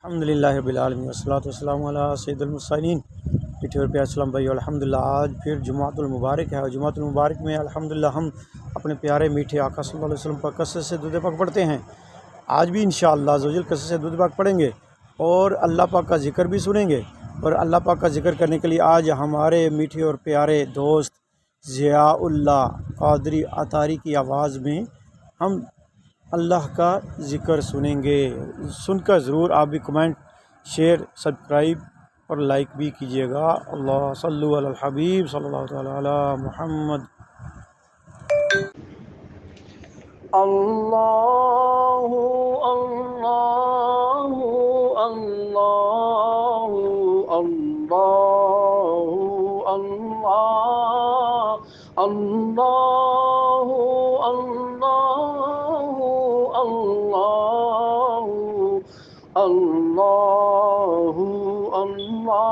अल्हम्दुलिल्लाहि रब्बिल आलमीन वस्सलातु वस्सलामु अला सय्यिदिल मुरसलीन। पीठे और प्यारे सलाम भाई, अल्हम्दुलिल्लाह आज फिर जुमातुल मुबारक है और जुमातुल मुबारक में अल्हम्दुलिल्लाह हम अपने प्यारे मीठे आका सल्लल्लाहु अलैहि वसल्लम पर कसरत से दुरूद पाक पढ़ते हैं। आज भी इंशाअल्लाह ज़ोजिल कसरत से दुरूद पाक पढ़ेंगे और अल्लाह पाक का ज़िक्र भी सुनेंगे। और अल्लाह पाक का ज़िक्र करने के लिए आज हमारे मीठे और प्यारे दोस्त ज़ियाउल्लाह क़ादरी अतारी की आवाज़ में हम अल्लाह का ज़िक्र सुनेंगे। सुनकर ज़रूर आप भी कमेंट, शेयर, सब्सक्राइब और लाइक भी कीजिएगा। अल्लाह सल्लु अलल हबीब सल्लल्लाहु तआला अला मुहम्मद। अल्लाहु अल्लाहु अल्लाहु अल्लाहु अल्लाह अल्लाहु अल्लाहु अल्लाहु अल्लाहु अल्लाह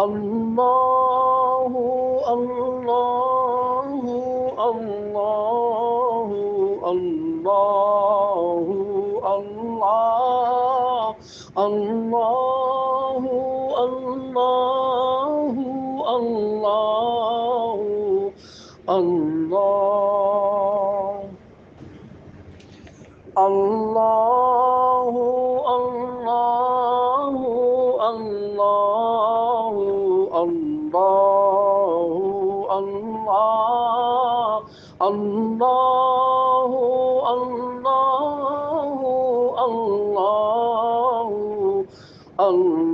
अल्लाहु अल्लाहु अल्लाहु अल्लाहु अल्लाह अल्लाहु अल्लाहु अल्लाहु अल्लाह अल्लाहु अल्लाहु अल्लाहु अल्लाहु अल्लाह अल्लाहु अल्लाहु अल्लाहु अल्लाह